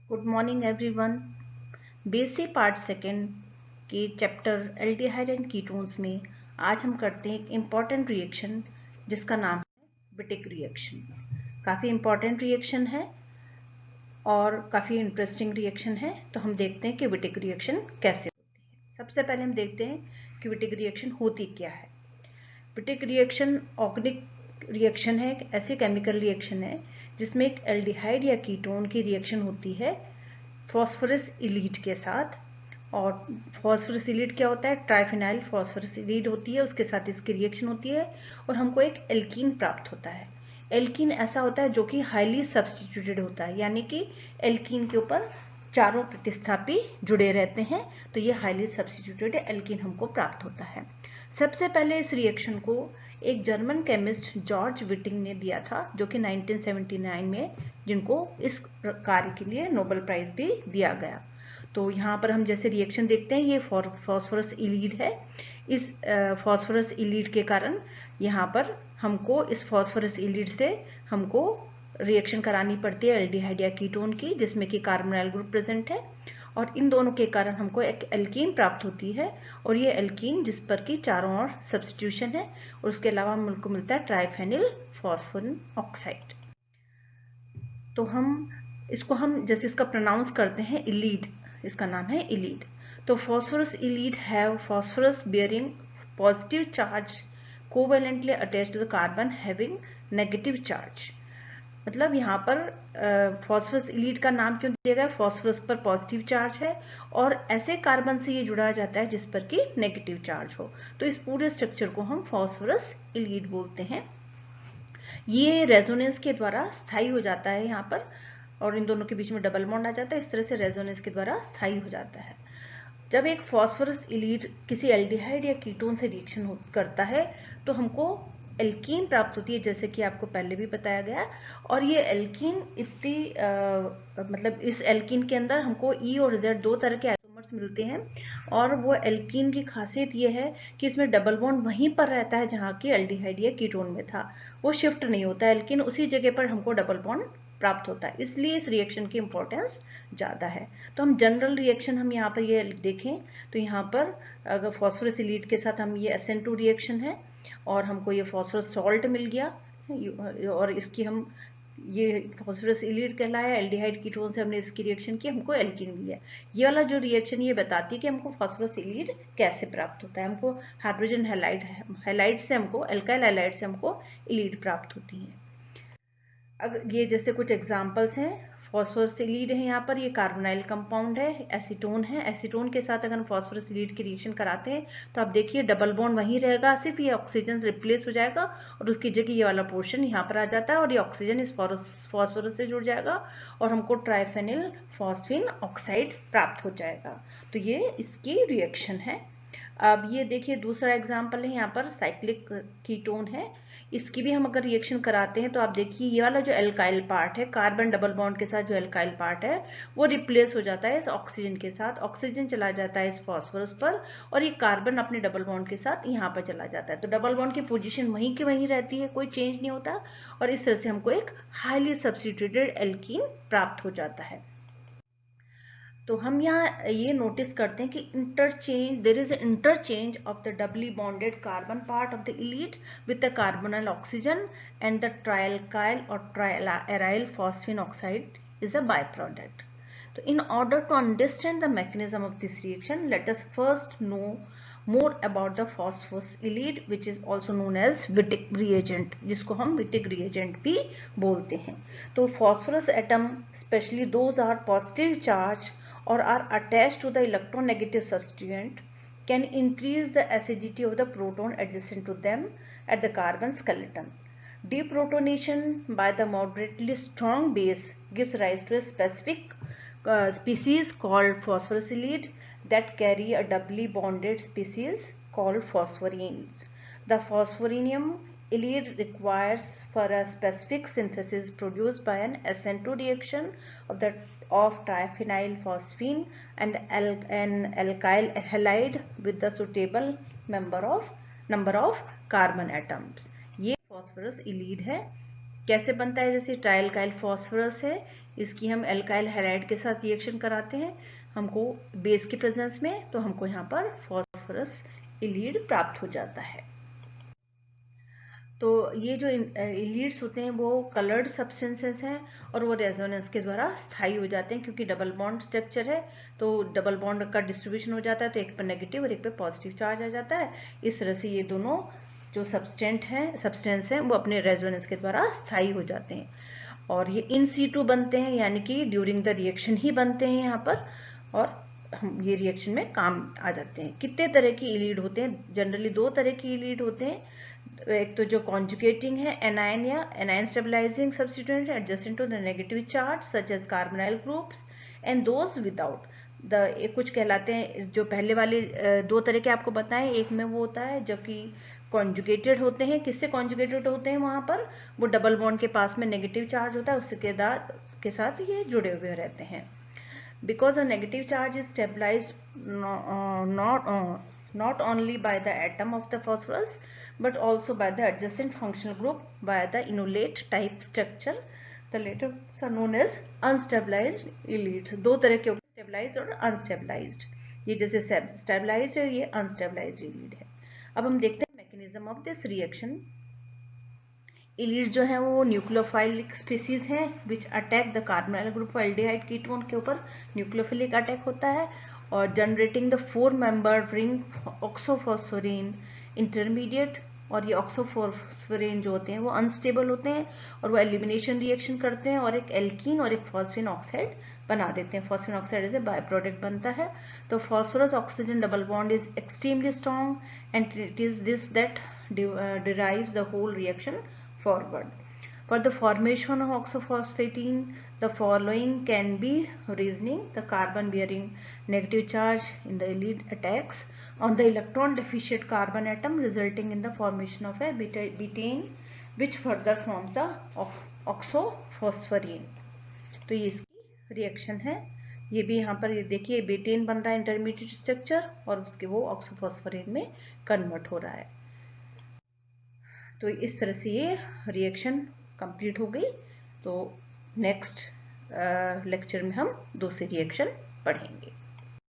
Good morning everyone. Basic part second के chapter aldehyde and ketones में आज हम करते हैं एक इम्पॉर्टेंट रिएक्शन जिसका नाम है विटिक रिएक्शन। काफ़ी इम्पॉर्टेंट रिएक्शन है और काफ़ी इंटरेस्टिंग रिएक्शन है। तो हम देखते हैं कि विटिक रिएक्शन कैसे होती है। सबसे पहले हम देखते हैं कि विटिक रिएक्शन होती क्या है। विटिक रिएक्शन ऑर्गेनिक रिएक्शन है, एक ऐसी केमिकल रिएक्शन है जिसमें एक एल्डिहाइड या कीटोन की रिएक्शन होती है फॉस्फोरस इलीट के साथ। और फॉस्फोरस इलीट क्या होता है? ट्राइफिनाइल फॉस्फोरस इलीट होती है, उसके साथ इसकी रिएक्शन होती है और हमको एक एल्कीन प्राप्त होता है। एल्कीन ऐसा होता है जो कि हाईली सब्स्टिट्यूटेड होता है, यानी कि एल्कीन के ऊपर चारों प्रतिस्थापी जुड़े रहते हैं, तो ये हाईली सब्स्टिट्यूटेड एल्कीन हमको प्राप्त होता है। सबसे पहले इस रिएक्शन को एक जर्मन केमिस्ट जॉर्ज विटिंग ने दिया था, जो कि 1979 में, जिनको इस कार्य के लिए नोबेल प्राइज भी दिया गया। तो यहाँ पर हम जैसे रिएक्शन देखते हैं, ये फॉस्फोरस इलीड है। इस फॉस्फोरस इलीड के कारण यहाँ पर हमको इस फॉस्फोरस इलीड से हमको रिएक्शन करानी पड़ती है एल्डिहाइड या कीटोन की, जिसमें कि कार्बोनाइल ग्रुप प्रेजेंट है और इन दोनों के कारण हमको एक एल्कीन प्राप्त होती है। और ये एल्कीन जिस पर कि चारों ओर सब्स्टिट्यूशन है, और उसके अलावा हमको मिलता है ट्राइफेनिल फॉस्फोरस ऑक्साइड। तो हम जैसे इसका प्रोनाउंस करते हैं इलीड, इसका नाम है इलीड। तो phosphorus ylide have phosphorus bearing positive charge covalently attached to the carbon having negative charge. मतलब यहाँ पर फॉस्फोरस इलीड का नाम क्यों दिया गया? फॉस्फोरस पर पॉजिटिव चार्ज है और ऐसे कार्बन से ये जुड़ा जाता है जिस पर कि नेगेटिव चार्ज हो, तो इस पूरे स्ट्रक्चर को हम फॉस्फोरस इलीड बोलते हैं। ये रेजोनेंस के द्वारा स्थायी हो जाता है यहाँ पर, और इन दोनों के बीच में डबल बॉन्ड आ जाता है, इस तरह से रेजोनेंस के द्वारा स्थायी हो जाता है। जब एक फॉस्फोरस इलीड किसी एल्डिहाइड या कीटोन से रिएक्शन करता है तो हमको एल्कीन प्राप्त होती है, जैसे कि आपको पहले भी बताया गया। और ये एल्कीन इतनी मतलब इस एल्कीन के अंदर हमको ई और जेड दो तरह के आइसोमर्स मिलते हैं, और वो एल्कीन की खासियत ये है कि इसमें डबल बॉन्ड वहीं पर रहता है जहाँ की एल्डिहाइड या कीटोन में था, वो शिफ्ट नहीं होता है, एल्कीन उसी जगह पर हमको डबल बॉन्ड प्राप्त होता है, इसलिए इस रिएक्शन की इंपॉर्टेंस ज़्यादा है। तो हम जनरल रिएक्शन हम यहाँ पर ये देखें तो यहाँ पर अगर फॉस्फोरस इलीड के साथ हम ये SN2 रिएक्शन है और हमको ये फॉस्फोरस सॉल्ट मिल गया, और इसकी हम ये फॉस्फोरस इलीड कहलाया, एल्डिहाइड कीटोन से हमने इसकी रिएक्शन की, हमको एल्कीन मिला। ये वाला जो रिएक्शन ये बताती है कि हमको फॉस्फोरस इलीड कैसे प्राप्त होता है। हमको हाइड्रोजन हैलाइड से हमको एल्काइल हैलाइड से हमको इलीड प्राप्त होती है। अगर ये जैसे कुछ एग्जांपल्स हैं, फॉस्फोरस इलीड है, यहाँ पर ये कार्बोनाइल कंपाउंड है, एसीटोन है। एसीटोन के साथ अगर हम फॉस्फोरस इलीड की रिएक्शन कराते हैं तो आप देखिए डबल बॉन्ड वहीं रहेगा, सिर्फ ये ऑक्सीजन से रिप्लेस हो जाएगा और उसकी जगह ये वाला पोर्शन यहाँ पर आ जाता है और ये ऑक्सीजन इस फॉस्फोरस से जुड़ जाएगा और हमको ट्राइफेनिल फॉस्फिन ऑक्साइड प्राप्त हो जाएगा। तो ये इसकी रिएक्शन है। अब ये देखिए दूसरा एग्जाम्पल है, यहाँ पर साइक्लिक कीटोन है, इसकी भी हम अगर रिएक्शन कराते हैं तो आप देखिए ये वाला जो एल्काइल पार्ट है, कार्बन डबल बॉन्ड के साथ जो एल्काइल पार्ट है वो रिप्लेस हो जाता है इस ऑक्सीजन के साथ, ऑक्सीजन चला जाता है इस फॉस्फोरस पर और ये कार्बन अपने डबल बॉन्ड के साथ यहाँ पर चला जाता है। तो डबल बॉन्ड की पोजीशन वहीं की वहीं रहती है, कोई चेंज नहीं होता, और इस तरह से हमको एक हाईली सब्स्टिट्यूटेड एल्कीन प्राप्त हो जाता है। तो हम यहाँ ये नोटिस करते हैं कि interchange, there is interchange of the doubly bonded carbon part of the ylide with the carbonyl oxygen and the trialkyl or triaryl phosphine oxide is a byproduct. So in order to understand the mechanism of this reaction, let us first know more about the phosphorylide, which is also known as Wittig reagent, जिसको हम Wittig reagent भी बोलते हैं। तो phosphorus atom, especially those are positive charge or are attached to the electronegative substituent, can increase the acidity of the proton adjacent to them at the carbon skeleton. Deprotonation by the moderately strong base gives rise to a specific species called phosphorylide that carry a doubly bonded species called phosphorines. The phosphorinium ylide requires for a specific synthesis produced by an SN2 reaction of triphenyl phosphine and an alkyl halide with the suitable number of carbon atoms. ये phosphorus Elite है। कैसे बनता है? जैसे ट्रायल्काइल phosphorus है, इसकी हम alkyl halide के साथ रिएक्शन कराते हैं हमको बेस के प्रेजेंस में, तो हमको यहाँ पर फॉस्फोरस इलीड प्राप्त हो जाता है। तो ये जो इलीड्स होते हैं वो कलर्ड सब्सटेंसेस हैं और वो रेजोनेंस के द्वारा स्थायी हो जाते हैं, क्योंकि डबल बॉन्ड स्ट्रक्चर है तो डबल बॉन्ड का डिस्ट्रीब्यूशन हो जाता है, तो एक पर नेगेटिव और एक पे पॉजिटिव चार्ज आ जाता है। इस तरह से ये दोनों जो सब्सटेंस हैं वो अपने रेजोनेंस के द्वारा स्थायी हो जाते हैं और ये इन सीटू बनते हैं, यानी कि ड्यूरिंग द रिएक्शन ही बनते हैं यहाँ पर, और हम ये रिएक्शन में काम आ जाते हैं। कितने तरह की इलीड होते हैं? जनरली दो तरह की इलीड होते हैं। एक तो जो कॉन्जुगेटिंग है एनायन या anion stabilising substituent adjacent to the negative charge such as carbonyl groups and those without the, कुछ कहलाते हैं जो पहले वाले दो तरह के आपको बताएं, एक में वो होता है जो कि कॉन्जुगेटेड होते हैं। किससे कॉन्जुगेटेड होते हैं? वहां पर वो डबल बॉन्ड के पास में नेगेटिव चार्ज होता है, उसके साथ ये जुड़े हुए रहते हैं। Because a negative charge is stabilized not only by the atom of the phosphorus but also by the adjacent functional group by the enolate type structure. The latter are known as unstabilized elites. दो तरह के stabilized और unstabilized. ये जैसे stabilized है, ये unstabilized elite है। अब हम देखते हैं mechanism of this reaction. Ylide जो है वो न्यूक्लियोफाइलिक स्पीसीज हैं which attack the carbonyl group aldehyde ketone के ऊपर न्यूक्लियोफिलिक अटैक होता है और generating the 4 member ring oxaphosphetane intermediate. और ये ऑक्सोफॉस्फोरिन जो होते हैं वो अनस्टेबल होते हैं और वो एलिमिनेशन रिएक्शन करते हैं और एक एल्कीन और एक फॉस्फिन ऑक्साइड बना देते हैं। फॉस्फिन ऑक्साइड से बाय प्रोडक्ट बनता है। तो phosphorus oxygen double bond is extremely strong and it is this that derives the whole reaction forward. For the formation of oxophosphatine, the following can be reasoning. The carbon bearing negative charge in the elide attacks on the electron deficient carbon atom, resulting in the formation of a betaine which further forms a oxophospherine. तो ये इसकी reaction है। ये भी यहाँ पर ये देखिए बेटेन बन रहा है इंटरमीडिएट स्ट्रक्चर और उसके वो ऑक्सोफॉस्फोरिन में कन्वर्ट हो रहा है। तो इस तरह से ये रिएक्शन कंप्लीट हो गई। तो नेक्स्ट लेक्चर में हम दूसरी रिएक्शन पढ़ेंगे।